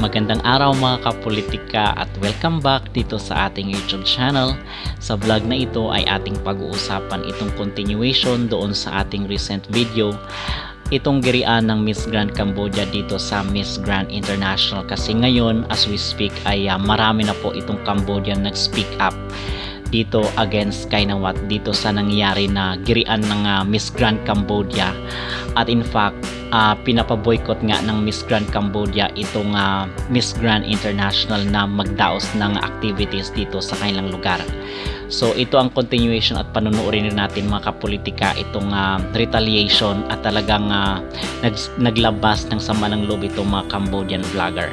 Magandang araw mga kapolitika at welcome back dito sa ating YouTube channel. Sa vlog na ito ay ating pag-uusapan itong continuation doon sa ating recent video. Itong girian ng Miss Grand Cambodia dito sa Miss Grand International kasi ngayon as we speak ay marami na po itong Cambodian nag-speak up dito against Kainawat dito sa nangyayari na girian ng Miss Grand Cambodia. At in fact, pinapaboycott nga ng Miss Grand Cambodia itong Miss Grand International na magdaos ng activities dito sa kanilang lugar. So ito ang continuation at panunuorin natin mga kapolitika itong retaliation at talagang naglabas ng sama ng loob itong mga Cambodian vlogger.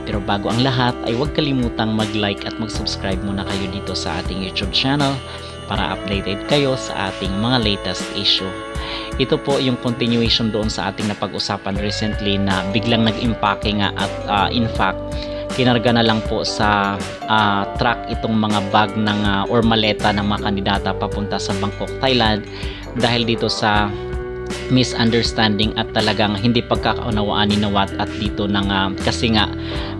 Pero bago ang lahat ay huwag kalimutang mag-like at mag-subscribe muna kayo dito sa ating YouTube channel para updated kayo sa ating mga latest issue. Ito po yung continuation doon sa ating napag-usapan recently na biglang nag-impake nga at in fact kinarga na lang po sa truck itong mga bag ng or maleta ng mga kandidata papunta sa Bangkok, Thailand dahil dito sa misunderstanding at talagang hindi pagkakaunawaan ni Nawat at dito ng kasi nga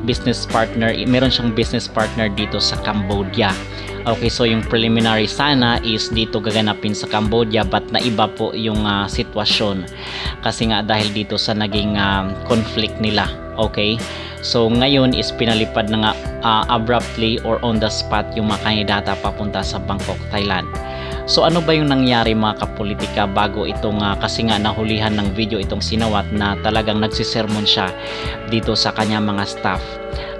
business partner, meron siyang business partner dito sa Cambodia. Okay, so yung preliminary sana is dito gaganapin sa Cambodia but naiba po yung sitwasyon kasi nga dahil dito sa naging conflict nila. Okay, so ngayon is pinalipad na nga abruptly or on the spot yung mga kandidata papunta sa Bangkok, Thailand. So ano ba yung nangyari mga kapolitika bago itong kasi nga nahulihan ng video itong Sinawat na talagang nagsisermon siya dito sa kanya mga staff.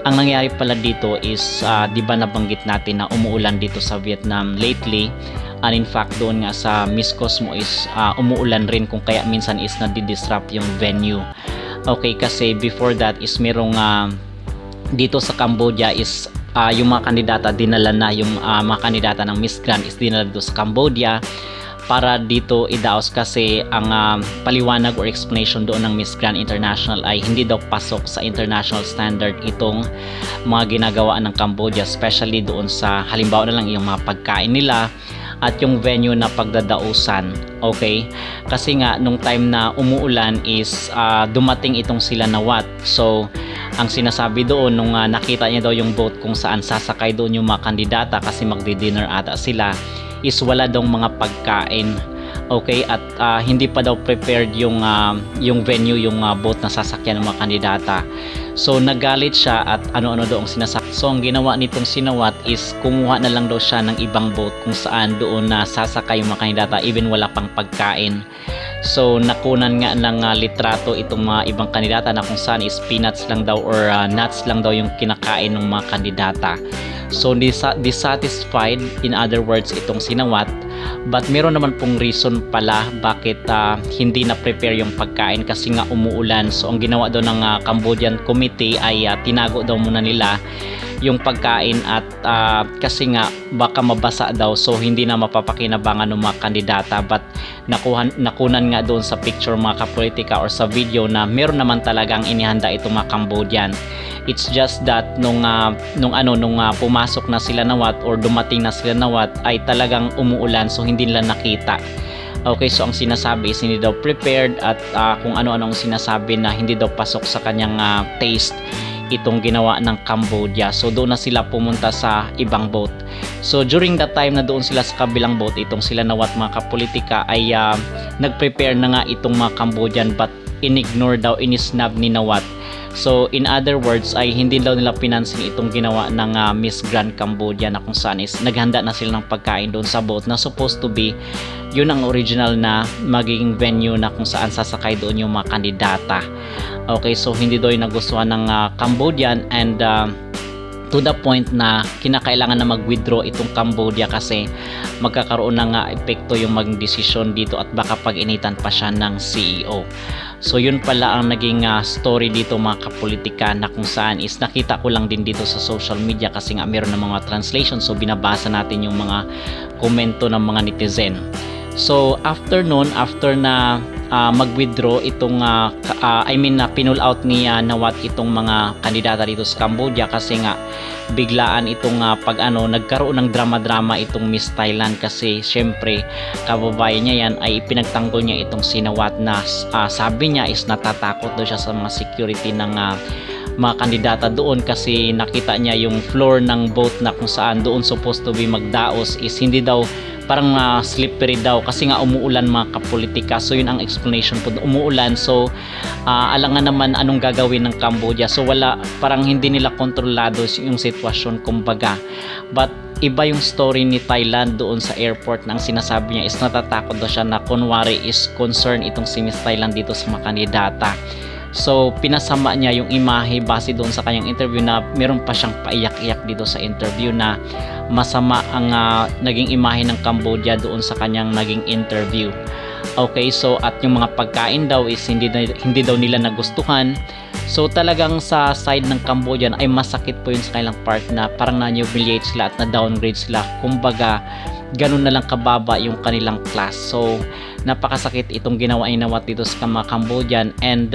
Ang nangyari pala dito is di ba nabanggit natin na umuulan dito sa Vietnam lately, and in fact doon nga sa Miss Cosmo is umuulan rin kung kaya minsan is nadi-disrupt yung venue. Okay, kasi before that is merong dito sa Cambodia is yung mga kandidata dinala na yung mga kandidata ng Miss Grand is dinala dito sa Cambodia para dito idaos kasi ang paliwanag or explanation doon ng Miss Grand International ay hindi daw pasok sa international standard itong mga ginagawa ng Cambodia, especially doon sa halimbawa na lang yung mga pagkain nila at yung venue na pagdadausan. Okay, kasi nga nung time na umuulan is dumating itong sila Nawat. So ang sinasabi doon nung nakita niya daw yung boat kung saan sasakay doon yung mga kandidata kasi magdi-dinner ata sila is wala daw mga pagkain. Okay, at hindi pa daw prepared yung venue, yung boat na sasakyan ng mga kandidata. So nagalit siya at ano-ano daw ang sinasabi. So ang ginawa nitong Sinawat is kumuha na lang daw siya ng ibang boat kung saan doon na sasakay yung mga kandidata even wala pang pagkain. So nakunan nga ng litrato itong mga ibang kandidata na kung saan is peanuts lang daw or nuts lang daw yung kinakain ng mga kandidata. So dissatisfied in other words itong Sinawat, but meron naman pong reason pala bakit hindi na prepare yung pagkain kasi nga umuulan. So ang ginawa daw ng Cambodian committee ay tinago daw muna nila yung pagkain at kasi nga baka mabasa daw so hindi na mapapakinabangan ng mga kandidata, but nakunan nga doon sa picture mga kapolitika or sa video na meron naman talagang inihanda itong mga Cambodian. It's just that nung pumasok na sila Nawat or dumating na sila Nawat ay talagang umuulan so hindi nila nakita. Okay, so ang sinasabi is hindi daw prepared at kung ano-ano ang sinasabi na hindi daw pasok sa kanyang taste itong ginawa ng Cambodia. So doon na sila pumunta sa ibang boat. So during that time na doon sila sa kabilang boat itong sila Nawat mga kapolitika ay nag-prepare na nga itong mga Cambodian but inignore daw, inisnab ni Nawat. So in other words ay hindi daw nila pinansin itong ginawa ng Miss Grand Cambodia na kung saan is naghanda na sila ng pagkain doon sa boat na supposed to be yun ang original na magiging venue na kung saan sasakay doon yung mga kandidata. Okay, so hindi daw yung nagustuhan ng Cambodian and to the point na kinakailangan na mag-withdraw itong Cambodia kasi magkakaroon ng epekto yung maging desisyon dito at baka pag-initan pa siya ng CEO. So yun pala ang naging story dito mga kapolitika na kung saan is nakita ko lang din dito sa social media kasi nga meron ng mga translation so binabasa natin yung mga komento ng mga netizen. So after nun, after na mag-withdraw itong pinull out ni Nawat itong mga kandidata dito sa Cambodia kasi nga biglaan itong nagkaroon ng drama-drama itong Miss Thailand kasi syempre kababayan niya yan ay pinagtanggol niya itong si Nawat na sabi niya is natatakot daw siya sa mga security ng mga kandidata doon kasi nakita niya yung floor ng boat na kung saan doon supposed to be magdaos is hindi daw, parang slippery daw kasi nga umuulan mga kapolitika. So yun ang explanation po, umuulan. So alangan naman anong gagawin ng Cambodia. So wala, parang hindi nila kontrolado yung sitwasyon kumbaga. But iba yung story ni Thailand doon sa airport, na ang sinasabi niya is natatakot daw siya na kunwari is concern itong si Miss Thailand dito sa mga kandidata. So pinasama niya yung imahe base doon sa kanyang interview na meron pa siyang paiyak-iyak dito sa interview na masama ang naging imahe ng Cambodia doon sa kanyang naging interview. Okay, so at yung mga pagkain daw is hindi daw nila nagustuhan. So talagang sa side ng Cambodian ay masakit po yun sa kanilang part na parang na-humiliate sila at na-downgrade sila. Kumbaga, ganun na lang kababa yung kanilang class. So napakasakit itong ginawa dito sa mga Cambodian. And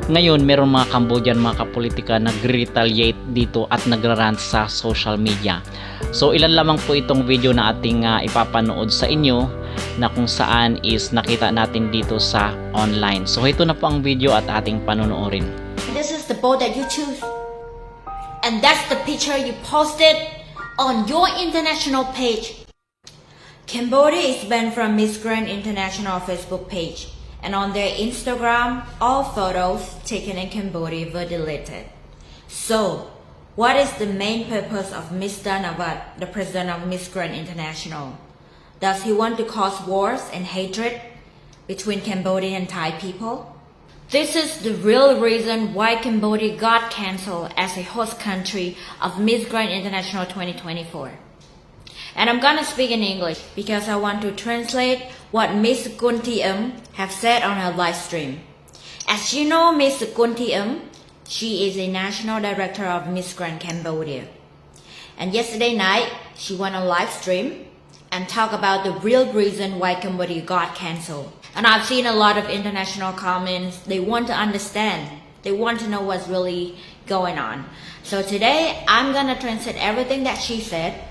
ngayon meron mga Cambodian, mga kapolitika nag-retaliate dito at nagrarant sa social media. So ilan lamang po itong video na ating ipapanood sa inyo na kung saan is nakita natin dito sa online. So ito na po ang video at ating panonoorin. This is the boat that you choose. And that's the picture you posted on your international page. Cambodia is banned from Miss Grand International Facebook page. And on their Instagram, all photos taken in Cambodia were deleted. So, what is the main purpose of Mr. Nawat, the president of Miss Grand International? Does he want to cause wars and hatred between Cambodian and Thai people? This is the real reason why Cambodia got cancelled as a host country of Miss Grand International 2024. And I'm gonna speak in English because I want to translate what Miss Kunti have said on her live stream. As you know, Miss Kunti she is a national director of Miss Grand Cambodia. And yesterday night, she went on live stream and talk about the real reason why Cambodia got cancelled. And I've seen a lot of international comments. They want to understand. They want to know what's really going on. So today, I'm gonna translate everything that she said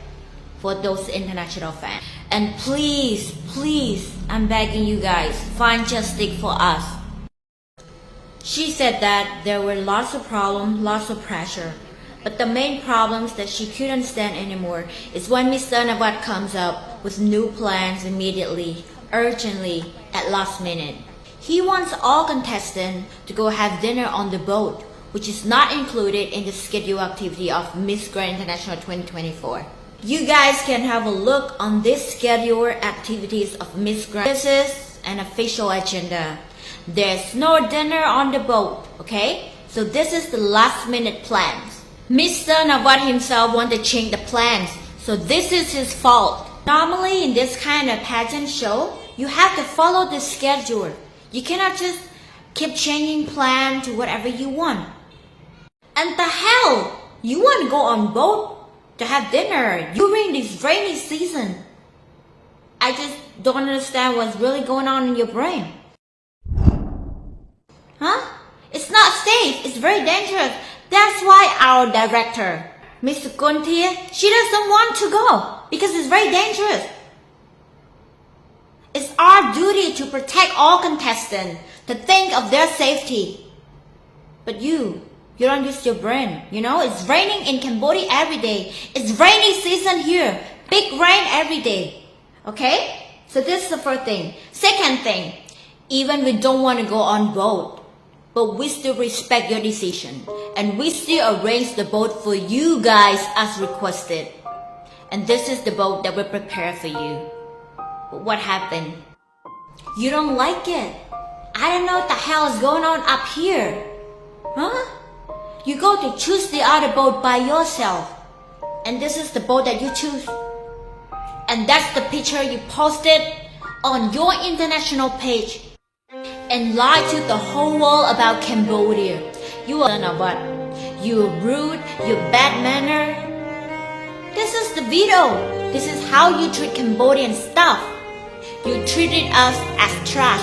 for those international fans. And please, please, I'm begging you guys, find justice for us. She said that there were lots of problems, lots of pressure. But the main problems that she couldn't stand anymore is when Mr. Nawat comes up with new plans immediately, urgently, at last minute. He wants all contestants to go have dinner on the boat, which is not included in the scheduled activity of Miss Grand International 2024. You guys can have a look on this scheduled activities of Miss Grand. This is an official agenda. There's no dinner on the boat, okay? So this is the last minute plans. Mr. Nawat himself wanted to change the plans, so this is his fault. Normally in this kind of pageant show, you have to follow the schedule. You cannot just keep changing plan to whatever you want. And the hell, you want to go on boat to have dinner during this rainy season? I just don't understand what's really going on in your brain. Huh? It's not safe. It's very dangerous. That's why our director, Mr. Kunti, she doesn't want to go because it's very dangerous. It's our duty to protect all contestants, to think of their safety. But you don't use your brain. You know, it's raining in Cambodia every day. It's rainy season here. Big rain every day. Okay? So this is the first thing. Second thing, even we don't want to go on boat, but we still respect your decision. And we still arrange the boat for you guys as requested. And this is the boat that we prepared for you. But what happened? You don't like it. I don't know what the hell is going on up here. Huh? You go to choose the other boat by yourself. And this is the boat that you choose. And that's the picture you posted on your international page. And lied to the whole world about Cambodia. You are what? You're rude, you're bad manner. This is the video. This is how you treat Cambodian stuff. You treated us as trash.